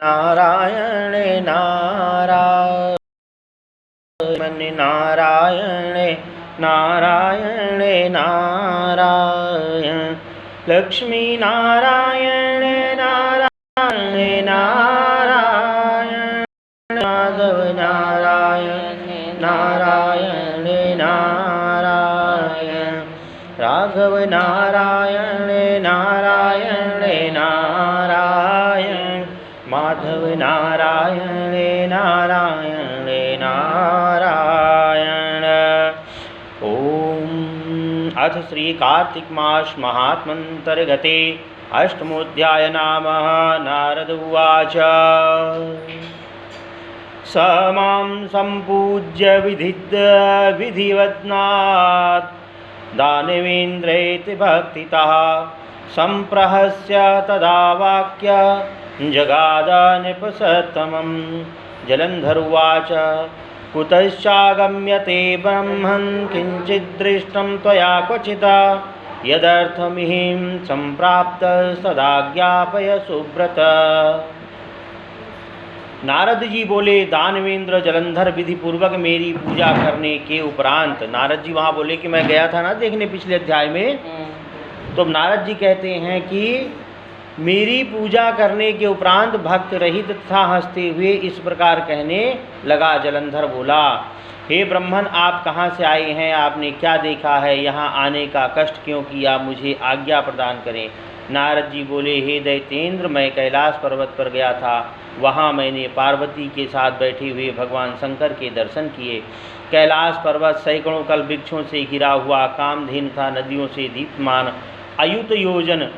नारायण नारायण नारायण नारायण नारायण लक्ष्मी नारायण नारायण नारायण माधव नारायण नारायण नारायण राघव नारायण नारायण नारायण माधव नारायण नारायण नारायण। ओम अथ श्री कार्तिक मास महात्मंतर्गते अष्टमोऽध्याय नामः। नारद उवाच स मां सम्पूज्य विधिवत्नात् दानवेन्द्रेति भक्तितः सम्प्रहस्य तदा वाक्य जगाद नृपसत्तमं। जलन्धर उवाच कुतश्चागम्यते ब्रह्मन् किञ्चिद्दृष्टं त्वया क्वचित् यदर्थमिहिं सम्प्राप्तस्तदा ज्ञापय सुव्रत। नारद जी बोले, दानवेंद्र जलंधर विधि पूर्वक मेरी पूजा करने के उपरांत, नारद जी वहाँ बोले कि मैं गया था ना देखने पिछले अध्याय में, तो नारद जी कहते हैं कि मेरी पूजा करने के उपरांत भक्त रहित तथा हंसते हुए इस प्रकार कहने लगा। जलंधर बोला, हे ब्रह्मन, आप कहाँ से आए हैं? आपने क्या देखा है? यहाँ आने का कष्ट क्यों किया? मुझे आज्ञा प्रदान करें। नारद जी बोले, हे दैत्येंद्र, मैं कैलाश पर्वत पर गया था। वहाँ मैंने पार्वती के साथ बैठे हुए भगवान शंकर के दर्शन किए। कैलाश पर्वत सैकड़ों कल वृक्षों से घिरा हुआ, कामधेनु था नदियों से दीप्यमान, अयुत योजन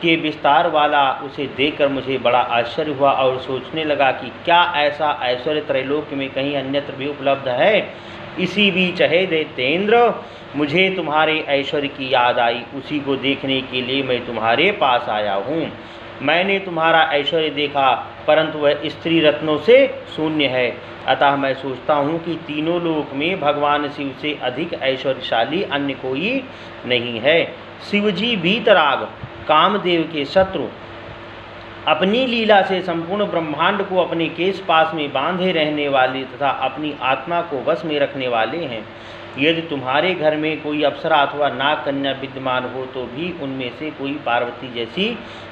के विस्तार वाला, उसे देखकर मुझे बड़ा आश्चर्य हुआ और सोचने लगा कि क्या ऐसा ऐश्वर्य त्रैलोक्य में कहीं अन्यत्र भी उपलब्ध है। इसी बीच हे दैत्येंद्र, मुझे तुम्हारे ऐश्वर्य की याद आई। उसी को देखने के लिए मैं तुम्हारे पास आया हूँ। मैंने तुम्हारा ऐश्वर्य देखा, परंतु वह स्त्री रत्नों से शून्य है। अतः मैं सोचता हूँ कि तीनों लोक में भगवान शिव से अधिक ऐश्वर्यशाली अन्य कोई नहीं है। शिवजी वीतराग, कामदेव के शत्रु, अपनी लीला से संपूर्ण ब्रह्मांड को अपने केश पास में बांधे रहने वाले तथा अपनी आत्मा को वश में रखने वाले हैं। यदि तुम्हारे घर में कोई अप्सरा अथवा नाग कन्या विद्यमान हो तो भी उनमें से कोई पार्वती जैसी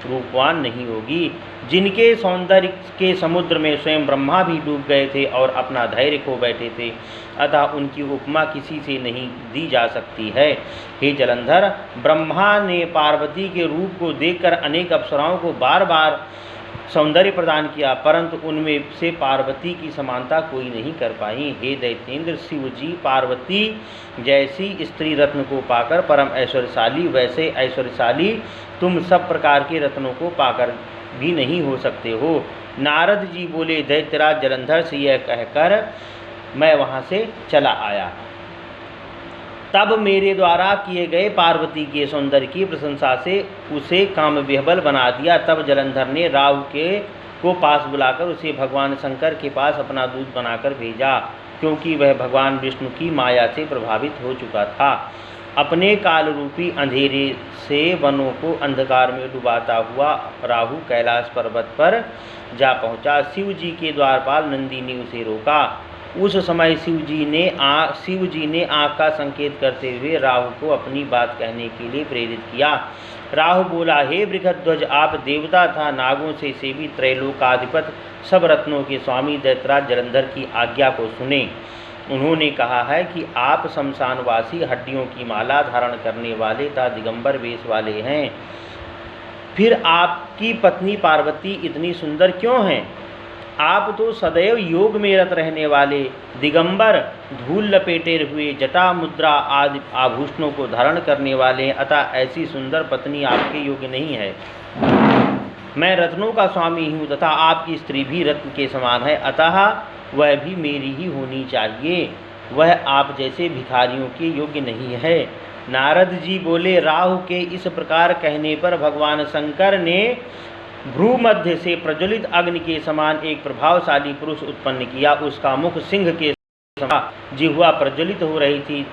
रूपवान नहीं होगी, जिनके सौंदर्य के समुद्र में स्वयं ब्रह्मा भी डूब गए थे और अपना धैर्य खो बैठे थे। अतः उनकी उपमा किसी से नहीं दी जा सकती है। हे जलंधर, ब्रह्मा ने पार्वती के रूप को देखकर अनेक अप्सराओं को बार बार सौंदर्य प्रदान किया, परंतु उनमें से पार्वती की समानता कोई नहीं कर पाई। हे दैत्येंद्र, शिव जी पार्वती जैसी स्त्री रत्न को पाकर परम ऐश्वर्यशाली, वैसे ऐश्वर्यशाली तुम सब प्रकार के रत्नों को पाकर भी नहीं हो सकते हो। नारद जी बोले, दैत्यराज जलंधर से यह कहकर मैं वहाँ से चला आया। तब मेरे द्वारा किए गए पार्वती के सौंदर्य की प्रशंसा से उसे कामविह्वल बना दिया। तब जलंधर ने राहु को पास बुलाकर उसे भगवान शंकर के पास अपना दूत बनाकर भेजा, क्योंकि वह भगवान विष्णु की माया से प्रभावित हो चुका था। अपने काल रूपी अंधेरे से वनों को अंधकार में डुबाता हुआ राहु कैलाश पर्वत पर जा पहुँचा। शिव जी के द्वारपाल नंदी ने उसे रोका। उस समय शिव जी ने आँख का संकेत करते हुए राहु को अपनी बात कहने के लिए प्रेरित किया। राहु बोला, हे बृहध्वज, आप देवता था नागों से सेवित त्रैलोकाधिपत सब रत्नों के स्वामी दैत्यराज जलंधर की आज्ञा को सुने। उन्होंने कहा है कि आप शमशानवासी, हड्डियों की माला धारण करने वाले तथा दिगंबर वेश वाले हैं। फिर आपकी पत्नी पार्वती इतनी सुंदर क्यों हैं? आप तो सदैव योग में रत रहने वाले, दिगंबर, धूल लपेटे हुए, जटा मुद्रा आदि आभूषणों को धारण करने वाले हैं। अतः ऐसी सुंदर पत्नी आपके योग्य नहीं है। मैं रत्नों का स्वामी हूँ तथा आपकी स्त्री भी रत्न के समान है, अतः वह भी मेरी ही होनी चाहिए। वह आप जैसे भिखारियों के योग्य नहीं है। नारद जी बोले, राहु के इस प्रकार कहने पर भगवान शंकर ने भ्रू मध्य से प्रज्वलित अग्नि के समान एक प्रभावशाली पुरुष उत्पन्न किया। उसका मुख सिंह के समान, जिह्वा प्रज्वलित हो रही थी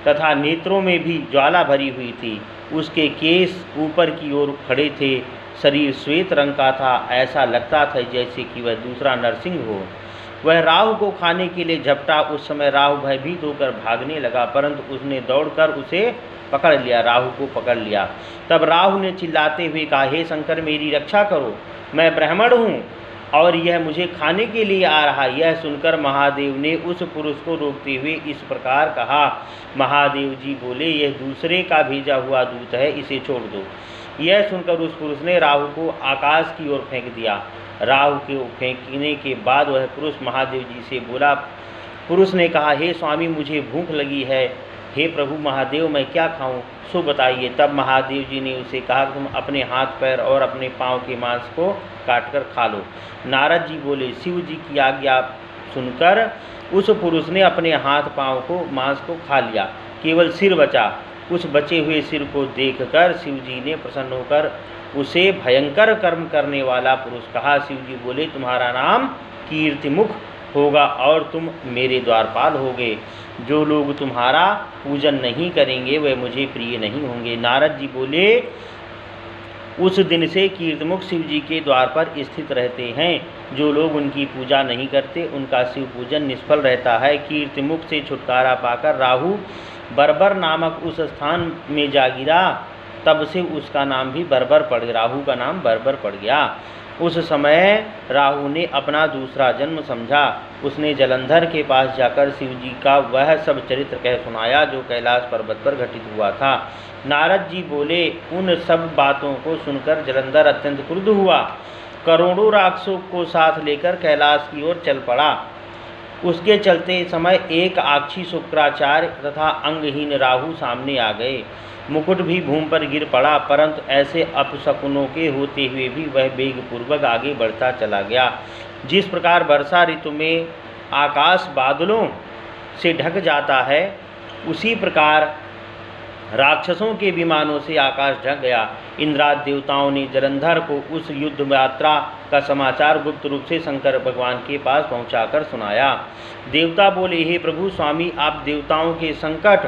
तथा नेत्रों में भी ज्वाला भरी हुई थी। उसके केश ऊपर की ओर खड़े थे। शरीर श्वेत रंग का था, ऐसा लगता था जैसे कि वह दूसरा नरसिंह हो। वह राहु को खाने के लिए झपटा। उस समय राहु भयभीत होकर भागने लगा, परंतु उसने दौड़कर उसे पकड़ लिया, राहु को पकड़ लिया। तब राहु ने चिल्लाते हुए कहा, हे शंकर, मेरी रक्षा करो, मैं ब्राह्मण हूँ और यह मुझे खाने के लिए आ रहा। यह सुनकर महादेव ने उस पुरुष को रोकते हुए इस प्रकार कहा। महादेव जी बोले, यह दूसरे का भेजा हुआ दूत है, इसे छोड़ दो। यह सुनकर उस पुरुष ने राहु को आकाश की ओर फेंक दिया। राहु के फेंकने के बाद वह पुरुष महादेव जी से बोला। पुरुष ने कहा, हे स्वामी, मुझे भूख लगी है। हे प्रभु महादेव, मैं क्या खाऊं, सो बताइए। तब महादेव जी ने उसे कहा, तुम अपने हाथ पैर और अपने पाँव के मांस को काटकर खा लो। नारद जी बोले, शिव जी की आज्ञा सुनकर उस पुरुष ने अपने हाथ पाँव को मांस को खा लिया, केवल सिर बचा। उस बचे हुए सिर को देखकर शिव जी ने प्रसन्न होकर उसे भयंकर कर्म करने वाला पुरुष कहा। शिव जी बोले, तुम्हारा नाम कीर्तिमुख होगा और तुम मेरे द्वारपाल होगे। जो लोग तुम्हारा पूजन नहीं करेंगे वे मुझे प्रिय नहीं होंगे। नारद जी बोले, उस दिन से कीर्तिमुख शिव जी के द्वार पर स्थित रहते हैं। जो लोग उनकी पूजा नहीं करते उनका शिव पूजन निष्फल रहता है। कीर्तिमुख से छुटकारा पाकर राहु बर्बर नामक उस स्थान में जा गिरा। तब से उसका नाम भी बर्बर पड़ गया, राहु का नाम बर्बर पड़ गया। उस समय राहु ने अपना दूसरा जन्म समझा। उसने जलंधर के पास जाकर शिव जी का वह सब चरित्र कह सुनाया जो कैलाश पर्वत पर घटित हुआ था। नारद जी बोले, उन सब बातों को सुनकर जलंधर अत्यंत क्रुद्ध हुआ। करोड़ों राक्षसों को साथ लेकर कैलाश की ओर चल पड़ा। उसके चलते समय एक आक्षी शुक्राचार्य तथा अंगहीन राहु सामने आ गए। मुकुट भी भूमि पर गिर पड़ा, परंतु ऐसे अपशकुनों के होते हुए भी वह वेगपूर्वक आगे बढ़ता चला गया। जिस प्रकार वर्षा ऋतु में आकाश बादलों से ढक जाता है, उसी प्रकार राक्षसों के विमानों से आकाश ढक गया। इंद्रादि देवताओं ने जलंधर को उस युद्ध यात्रा का समाचार गुप्त रूप से शंकर भगवान के पास पहुंचाकर सुनाया। देवता बोले, हे प्रभु स्वामी, आप देवताओं के संकट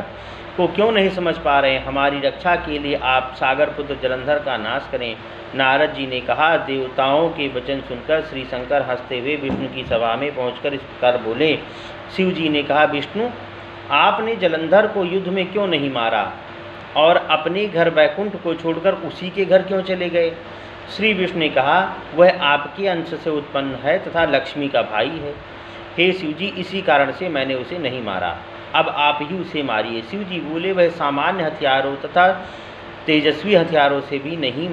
को क्यों नहीं समझ पा रहे हैं? हमारी रक्षा के लिए आप सागर पुत्र जलंधर का नाश करें। नारद जी ने कहा। देवताओं के वचन सुनकर श्री शंकर हंसते हुए विष्णु की सभा में पहुंचकर इस प्रकार बोले। शिव जी ने कहा, विष्णु, आपने जलंधर को युद्ध में क्यों नहीं मारा और अपने घर वैकुंठ को छोड़कर उसी के घर क्यों चले गए? श्री विष्णु ने कहा, वह आपके अंश से उत्पन्न है तथा लक्ष्मी का भाई है। हे शिव जी, इसी कारण से मैंने उसे नहीं मारा, अब आप ही उसे मारिए। शिव जी बोले, वह सामान्य हथियारों तथा तेजस्वी हथियारों से भी नहीं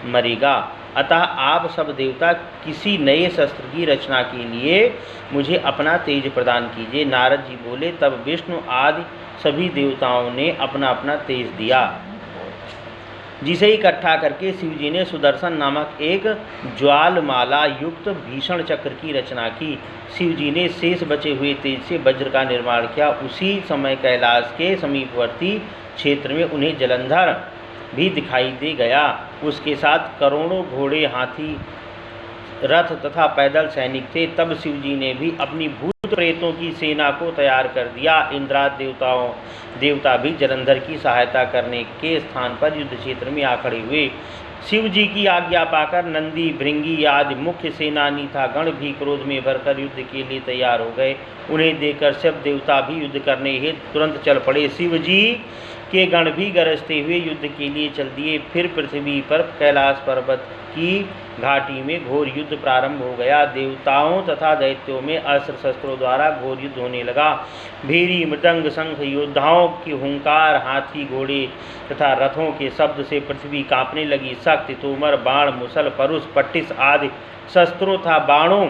मरेगा, अतः आप सब देवता किसी नए शस्त्र की रचना के लिए मुझे अपना तेज प्रदान कीजिए। नारद जी बोले, तब विष्णु आदि सभी देवताओं ने अपना अपना तेज दिया, जिसे इकट्ठा करके शिव जी ने सुदर्शन नामक एक ज्वालमाला युक्त भीषण चक्र की रचना की। शिव जी ने शेष बचे हुए तेज से वज्र का निर्माण किया। उसी समय कैलाश के समीपवर्ती क्षेत्र में उन्हें जलंधर भी दिखाई दे गया। उसके साथ करोड़ों घोड़े, हाथी, रथ तथा पैदल सैनिक थे। तब शिव जी ने भी अपनी भूत प्रेतों की सेना को तैयार कर दिया। इंद्रादि देवता भी जलंधर की सहायता करने के स्थान पर युद्ध क्षेत्र में आ खड़े हुए। शिव जी की आज्ञा पाकर नंदी, भृंगी आदि मुख्य सेनानी था गण भी क्रोध में भरकर युद्ध के लिए तैयार हो गए। उन्हें देखकर सब देवता भी युद्ध करने हेतु तुरंत चल पड़े। शिव जी के गण भी गरजते हुए युद्ध के लिए चल दिए। फिर पृथ्वी पर कैलाश पर्वत की घाटी में घोर युद्ध प्रारंभ हो गया। देवताओं तथा दैत्यों में अस्त्र शस्त्रों द्वारा घोर युद्ध होने लगा। भीरी, मृदंग, शंख, योद्धाओं की हुंकार, हाथी, घोड़े तथा रथों के शब्द से पृथ्वी कांपने लगी। शक्ति, तोमर, बाण, मुसल, परुष, पट्टिस आदि शस्त्रों तथा बाणों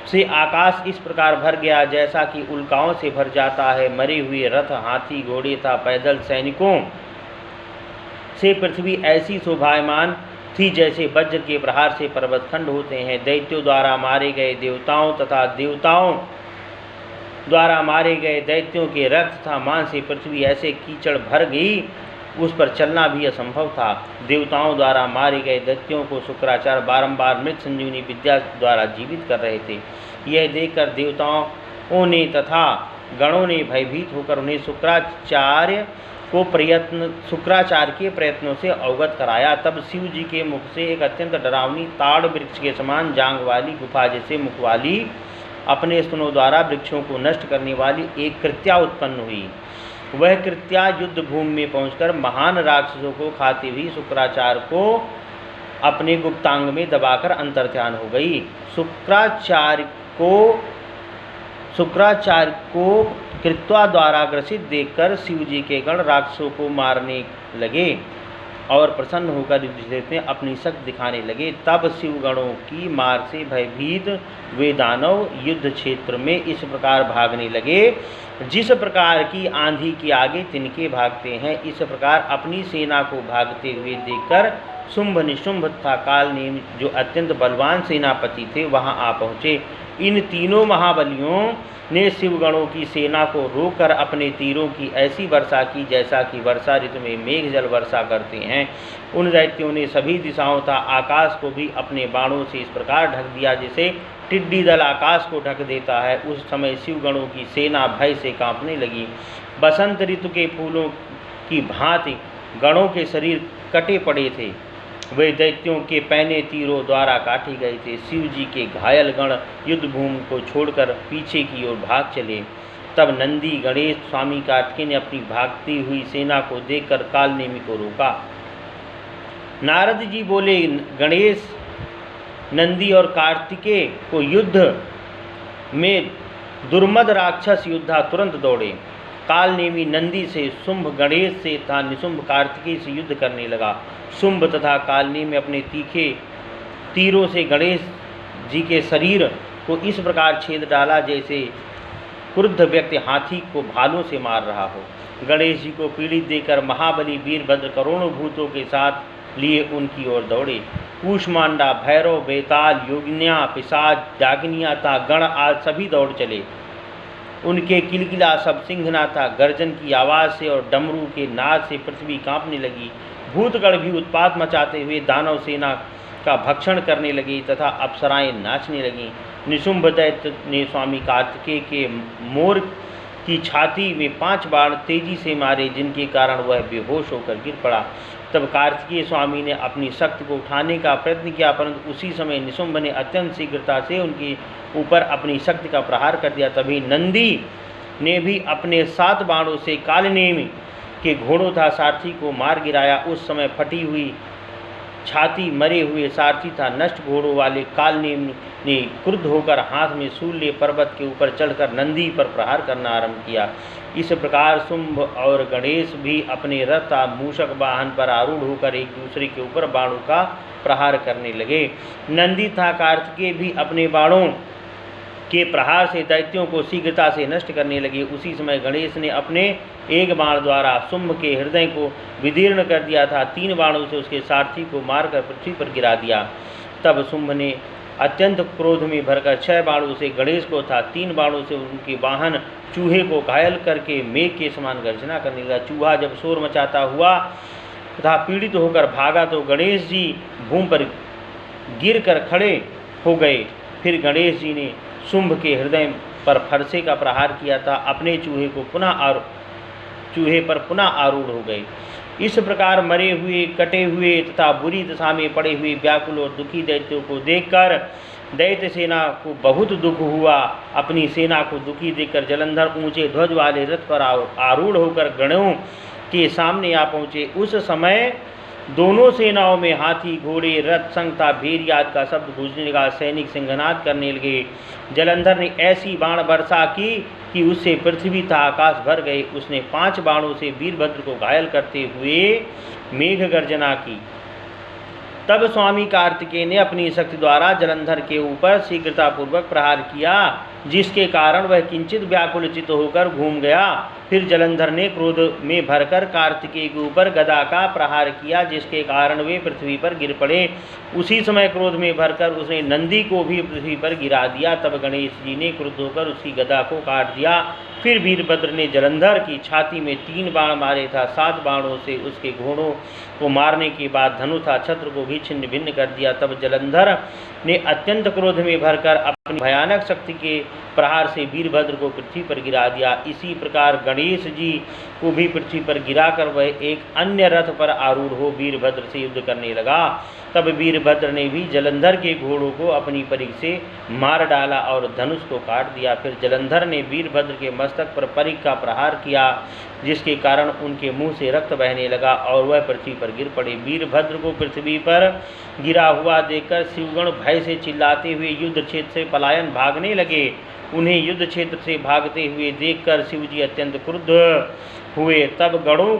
से आकाश इस प्रकार भर गया जैसा कि उल्काओं से भर जाता है। मरे हुए रथ, हाथी, घोड़े तथा पैदल सैनिकों से पृथ्वी ऐसी शोभायमान थी जैसे वज्र के प्रहार से पर्वत खंड होते हैं। दैत्यों द्वारा मारे गए देवताओं तथा देवताओं द्वारा मारे गए दैत्यों के रक्त तथा मांस से पृथ्वी ऐसे कीचड़ भर गई, उस पर चलना भी असंभव था। देवताओं द्वारा मारे गए दैत्यों को शुक्राचार्य बारंबार मृत संजीवनी विद्या द्वारा जीवित कर रहे थे। यह देखकर देवताओं ने तथा गणों ने भयभीत होकर उन्हें शुक्राचार्य को शुक्राचार्य के प्रयत्नों से अवगत कराया। तब शिव जी के मुख से एक अत्यंत डरावनी ताड़ वृक्ष के समान जांग वाली गुफा जैसे मुख वाली अपने स्तनों द्वारा वृक्षों को नष्ट करने वाली एक कृत्या उत्पन्न हुई। वह कृत्या युद्ध भूमि में पहुंचकर महान राक्षसों को खाती हुई शुक्राचार्य को अपने गुप्तांग में दबाकर अंतर्ध्यान हो गई। शुक्राचार्य को कृत्या द्वारा ग्रसित देखकर शिव जी के गण राक्षसों को मारने लगे और प्रसन्न होकर युधिष्ठिर में अपनी शक्ति दिखाने लगे। तब शिव गणों की मार से भयभीत वे दानव युद्ध क्षेत्र में इस प्रकार भागने लगे जिस प्रकार की आंधी के आगे तिनके भागते हैं। इस प्रकार अपनी सेना को भागते हुए देखकर शुंभ निशुंभ तथा कालनेमी जो अत्यंत बलवान सेनापति थे वहां आ पहुँचे। इन तीनों महाबलियों ने शिवगणों की सेना को रोककर अपने तीरों की ऐसी वर्षा की जैसा कि वर्षा ऋतु में मेघ जल वर्षा करते हैं। उन दैत्यों ने सभी दिशाओं तथा आकाश को भी अपने बाणों से इस प्रकार ढक दिया जैसे टिड्डी दल आकाश को ढक देता है। उस समय शिवगणों की सेना भय से कांपने लगी। बसंत ऋतु के फूलों की भांति गणों के शरीर कटे पड़े थे। वे दैत्यों के पैने तीरों द्वारा काटे गए थे। शिव जी के घायल गण युद्ध भूमि को छोड़कर पीछे की ओर भाग चले। तब नंदी गणेश स्वामी कार्तिकेय ने अपनी भागती हुई सेना को देखकर कालनेमी को रोका। नारद जी बोले, गणेश नंदी और कार्तिकेय को युद्ध में दुर्मद राक्षस योद्धा तुरंत दौड़े। कालनेमी नंदी से, शुंभ गणेश से तथा निशुंभ कार्तिकेय से युद्ध करने लगा। शुंभ तथा कालनेमी अपने तीखे तीरों से गणेश जी के शरीर को इस प्रकार छेद डाला जैसे क्रुद्ध व्यक्ति हाथी को भालों से मार रहा हो। गणेश जी को पीड़ित देकर महाबली वीरभद्र करोड़ों भूतों के साथ लिए उनकी ओर दौड़े। कूष्मांडा, भैरव, बेताल, योगिनियाँ, पिशाच, डाकिनियाँ तथा गण आज सभी दौड़ चले। उनके किलकिला सब सिंहना था गर्जन की आवाज़ से और डमरू के नाद से पृथ्वी कांपने लगी। भूतगण भी उत्पात मचाते हुए दानव सेना का भक्षण करने लगी तथा अप्सराएं नाचने लगीं। निशुंभ दैत्य ने स्वामी कार्तिकेय के मोर की छाती में 5 बाण तेजी से मारे जिनके कारण वह बेहोश होकर गिर पड़ा। तब कार्तिकेय स्वामी ने अपनी शक्ति को उठाने का प्रयत्न किया परंतु उसी समय निशुंभ ने अत्यंत शीघ्रता से उनके ऊपर अपनी शक्ति का प्रहार कर दिया। तभी नंदी ने भी अपने 7 बाणों से कालनेमी के घोड़ों तथा सारथी को मार गिराया। उस समय फटी हुई छाती मरे हुए सारथी था नष्ट घोड़ों वाले कालनेमी ने क्रुद्ध होकर हाथ में शूल लिए पर्वत के ऊपर चढ़कर नंदी पर प्रहार करना आरंभ किया। इस प्रकार शुंभ और गणेश भी अपने रथ मूषक वाहन पर आरूढ़ होकर एक दूसरे के ऊपर बाणों का प्रहार करने लगे। नंदी तथा कार्तिकेय भी अपने बाणों के प्रहार से दैत्यों को शीघ्रता से नष्ट करने लगे। उसी समय गणेश ने अपने एक बाण द्वारा शुंभ के हृदय को विदीर्ण कर दिया था। 3 बाणों से उसके सारथी को मारकर पृथ्वी पर गिरा दिया। तब शुंभ ने अत्यंत क्रोध में भरकर 6 बाणों से गणेश को तथा 3 बाणों से उनके वाहन चूहे को घायल करके मेघ के समान गर्जना करने लगा। चूहा जब शोर मचाता हुआ तथा पीड़ित होकर भागा तो गणेश जी भूमि पर गिर कर खड़े हो गए। फिर गणेश जी ने शुंभ के हृदय पर फरसे का प्रहार किया था। अपने चूहे पर पुनः आरूढ़ हो गए। इस प्रकार मरे हुए, कटे हुए तथा बुरी दशा में पड़े हुए व्याकुल और दुखी दैत्यों को देखकर दैत्य सेना को बहुत दुख हुआ। अपनी सेना को दुखी देखकर जलंधर ऊंचे ध्वज वाले रथ पर आरूढ़ होकर गणों के सामने आ पहुँचे। उस समय दोनों सेनाओं में हाथी, घोड़े, रथ, संगता, भेरी आदि का शब्द गूंजने लगा। सैनिक सिंहनाद करने लगे। जलंधर ने ऐसी बाण वर्षा की कि उससे पृथ्वी तथा आकाश भर गए। उसने 5 बाणों से वीरभद्र को घायल करते हुए मेघ गर्जना की। तब स्वामी कार्तिकेय ने अपनी शक्ति द्वारा जलंधर के ऊपर शीघ्रतापूर्वक प्रहार किया जिसके कारण वह किंचित व्याकुलचित होकर घूम गया। फिर जलंधर ने क्रोध में भरकर कार्तिकेय के ऊपर गदा का प्रहार किया जिसके कारण वे पृथ्वी पर गिर पड़े। उसी समय क्रोध में भरकर उसने नंदी को भी पृथ्वी पर गिरा दिया। तब गणेश जी ने क्रुद्ध होकर उसकी गदा को काट दिया फिर वीरभद्र ने जलंधर की छाती में 3 बाण मारे था। 7 बाणों से उसके घोड़ों को मारने के बाद धनुषा छत्र को भी छिन्न भिन्न कर दिया। तब जलंधर ने अत्यंत क्रोध में भरकर अपनी भयानक शक्ति के प्रहार से वीरभद्र को पृथ्वी पर गिरा दिया। इसी प्रकार गणेश जी को भी पृथ्वी पर गिराकर वह एक अन्य रथ पर आरूढ़ हो वीरभद्र से युद्ध करने लगा। तब वीरभद्र ने भी जलंधर के घोड़ों को अपनी परिघ से मार डाला और धनुष को काट दिया। फिर जलंधर ने वीरभद्र के मस्तक पर परिघ का प्रहार किया, जिसके कारण उनके मुंह से रक्त बहने लगा और वह पृथ्वी पर गिर पड़े। वीरभद्र को पृथ्वी पर गिरा हुआ देखकर शिवगण भय से चिल्लाते हुए युद्ध क्षेत्र से पलायन भागने लगे। उन्हें युद्ध क्षेत्र से भागते हुए देखकर शिवजी अत्यंत क्रुद्ध हुए। तब गणों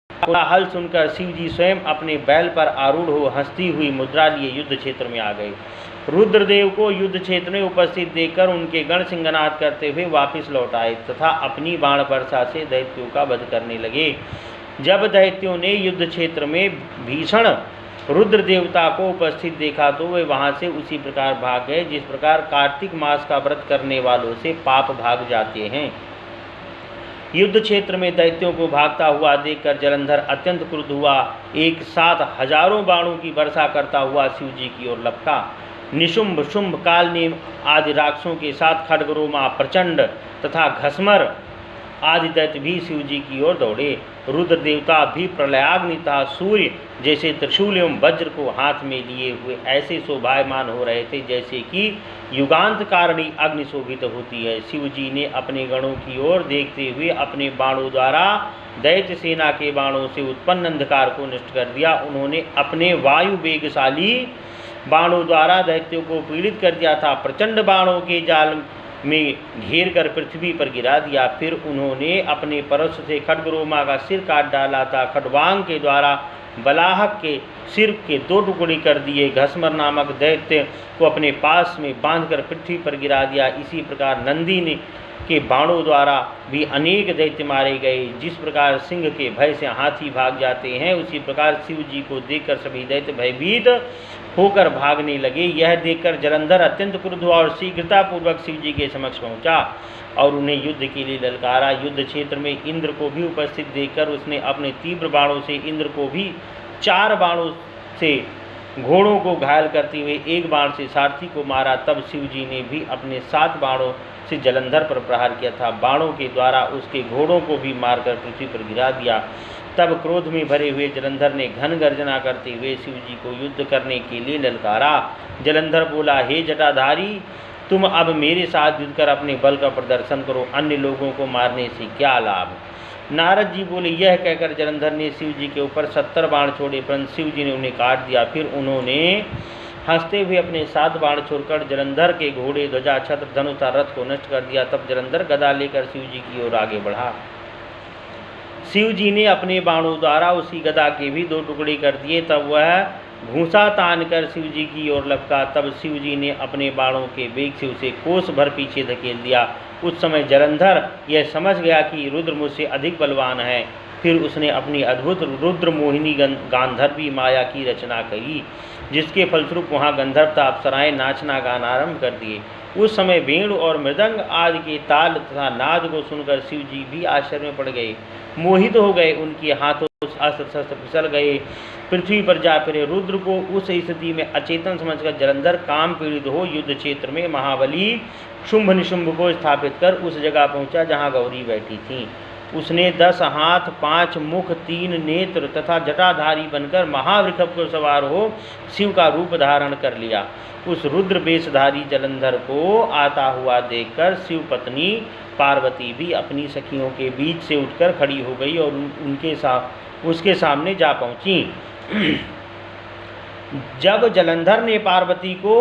कोलाहल सुनकर शिवजी स्वयं अपने बैल पर आरूढ़ हो हंसती हुई मुद्रा लिए युद्ध क्षेत्र में आ गए। रुद्रदेव को युद्ध क्षेत्र में उपस्थित देखकर उनके गण सिंहनाद करते हुए वापस लौट आए तथा अपनी बाण वर्षा से दैत्यों का वध करने लगे। जब दैत्यों ने युद्ध क्षेत्र में भीषण रुद्र देवता को उपस्थित देखा तो वे वहां से उसी प्रकार भाग गए जिस प्रकार कार्तिक मास का व्रत करने वालों से पाप भाग जाते हैं। युद्ध क्षेत्र में दैत्यों को भागता हुआ देखकर जलंधर अत्यंत क्रुद्ध हुआ। एक साथ हजारों बाणों की वर्षा करता हुआ शिवजी की ओर लपका। निशुंभ, शुंभ, कालनेम आदि राक्षसों के साथ खड्गरोमा, प्रचंड तथा घसमर आदि दैत्य भी शिवजी की ओर दौड़े। रुद्र देवता भी प्रलयाग्नि तथा सूर्य जैसे त्रिशूल एवं वज्र को हाथ में लिए हुए ऐसे शोभायमान हो रहे थे जैसे कि युगांत कारिणी अग्नि शोभित होती है। शिवजी ने अपने गणों की ओर देखते हुए अपने बाणों द्वारा दैत्य सेना के बाणों से उत्पन्न अंधकार को नष्ट कर दिया। उन्होंने अपने वायु वेगशाली बाणों द्वारा दैत्यों को पीड़ित कर दिया था। प्रचंड बाणों के जाल में घेर कर पृथ्वी पर गिरा दिया। फिर उन्होंने अपने परश से खड्गरोमा का सिर काट डाला था। खड्वांग के द्वारा बलाहक के सिर के 2 टुकड़े कर दिए। घसमर नामक दैत्य को अपने पास में बांधकर पृथ्वी पर गिरा दिया। इसी प्रकार नंदी ने के बाणों द्वारा भी अनेक दैत्य मारे गए। जिस प्रकार सिंह के भय से हाथी भाग जाते हैं उसी प्रकार शिव जी को देखकर सभी दैत्य भयभीत होकर भागने लगे। यह देखकर जलंधर अत्यंत क्रुद्ध हुआ और शीघ्रतापूर्वक शिव जी के समक्ष पहुंचा और उन्हें युद्ध के लिए ललकारा। युद्ध क्षेत्र में इंद्र को भी उपस्थित देखकर उसने अपने तीव्र बाणों से इंद्र को भी 4 बाणों से घोड़ों को घायल करते हुए 1 बाण से सारथी को मारा। तब शिव जी ने भी अपने 7 बाणों से जलंधर पर प्रहार किया था। बाणों के द्वारा उसके घोड़ों को भी मारकर पृथ्वी पर गिरा दिया। तब क्रोध में भरे हुए जलंधर ने घन गर्जना करते हुए शिव जी को युद्ध करने के लिए ललकारा। जलंधर बोला, हे जटाधारी, तुम अब मेरे साथ युद्ध कर अपने बल का प्रदर्शन करो, अन्य लोगों को मारने से क्या लाभ। नारद जी बोले, यह कहकर जलंधर ने शिव जी के ऊपर 70 बाण छोड़े, परंतु शिव जी ने उन्हें काट दिया। फिर उन्होंने हंसते हुए अपने 7 बाण छोड़कर जलंधर के घोड़े, ध्वजा, छत्र, धनुष तथा रथ को नष्ट कर दिया। तब जलंधर गदा लेकर शिव जी की ओर आगे बढ़ा। शिव जी ने अपने बाणों द्वारा उसी गदा के भी 2 टुकड़े कर दिए। तब वह घूंसा तान कर शिव जी की ओर लपका। तब शिव जी ने अपने बाणों के वेग से उसे कोस भर पीछे धकेल दिया। उस समय जलंधर यह समझ गया कि रुद्र मुझसे अधिक बलवान है। फिर उसने अपनी अद्भुत रुद्र मोहिनी गांधर्वी माया की रचना करी, जिसके फलस्वरूप वहाँ गंधर्व तथा अप्सराएं नाचना गाना आरंभ कर दिए। उस समय वेणु और मृदंग आदि के ताल तथा नाद को सुनकर शिव जी भी आश्चर्य में पड़ गए, मोहित हो गए। उनके हाथों अस्त्र शस्त्र फिसल गए, पृथ्वी पर जा फिरे। रुद्र को उस स्थिति में अचेतन समझकर जलंधर काम पीड़ित हो युद्ध क्षेत्र में महाबली शुंभ निशुंभ को स्थापित कर उस जगह पहुंचा जहां गौरी बैठी थी। उसने 10 हाथ 5 मुख 3 नेत्र तथा जटाधारी बनकर महावृषभ पर सवार हो शिव का रूप धारण कर लिया। उस रुद्र वेशधारी जलंधर को आता हुआ देखकर शिव पत्नी पार्वती भी अपनी सखियों के बीच से उठकर खड़ी हो गई और उसके सामने जा पहुंची। जब जलंधर ने पार्वती को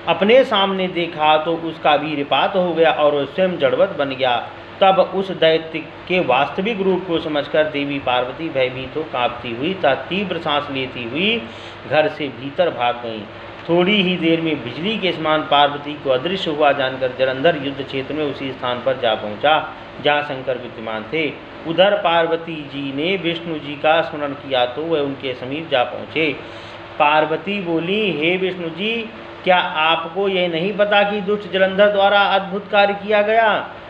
अपने सामने देखा तो उसका वीरपात हो गया और स्वयं जड़वत बन गया। तब उस दैत्य के वास्तविक रूप को समझकर देवी पार्वती भयभीत हो कांपती हुई तथा तीव्र सांस लेती हुई घर से भीतर भाग गईं। थोड़ी ही देर में बिजली के समान पार्वती को अदृश्य हुआ जानकर जलंधर युद्ध क्षेत्र में उसी स्थान पर जा पहुंचा जहाँ शंकर विद्यमान थे। उधर पार्वती जी ने विष्णु जी का स्मरण किया तो वह उनके समीप जा पहुँचे। पार्वती बोली, हे विष्णु जी, क्या आपको यह नहीं पता कि दुष्ट जलंधर द्वारा अद्भुत कार्य किया गया?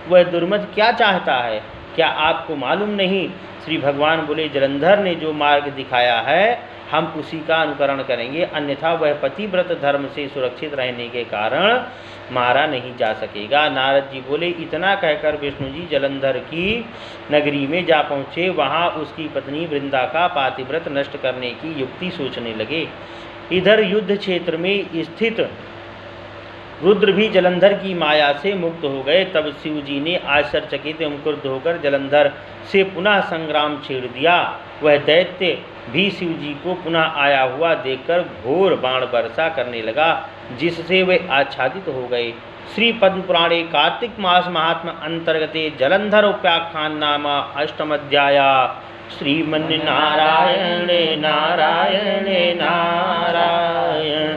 वह दुर्मत क्या चाहता है, क्या आपको मालूम नहीं? श्री भगवान बोले, जलंधर ने जो मार्ग दिखाया है हम उसी का अनुकरण करेंगे, अन्यथा वह पतिव्रत धर्म से सुरक्षित रहने के कारण मारा नहीं जा सकेगा। नारद जी बोले, इतना कहकर विष्णु जी जलंधर की नगरी में जा पहुँचे। वहाँ उसकी पत्नी वृंदा का पातिव्रत नष्ट करने की युक्ति सोचने लगे। इधर युद्ध क्षेत्र में स्थित रुद्र भी जलंधर की माया से मुक्त हो गए। तब शिव जी ने आश्चर्यचकित एवं क्रुद्ध होकर जलंधर से पुनः संग्राम छेड़ दिया। वह दैत्य भी शिव जी को पुनः आया हुआ देखकर घोर बाण वर्षा करने लगा, जिससे वे आच्छादित हो गए। श्री पद्म पुराणे कार्तिक मास महात्म अंतर्गते जलंधर उपाख्यान नाम अष्टम अध्याय। श्रीमन्नारायण नारायण नारायण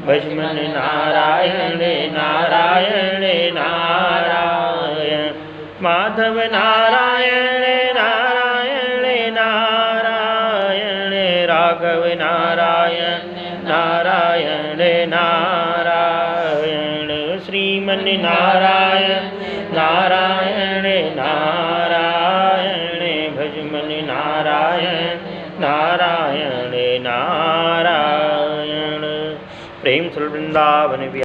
भजमन नारायण नारायण नारायण माधव नारायण नारायण नारायण राघव नारायण नारायण नारायण श्रीमन नारायण नारायण नारायण भजमन नारायण नारायण नारायण। प्रेम से वृंदावन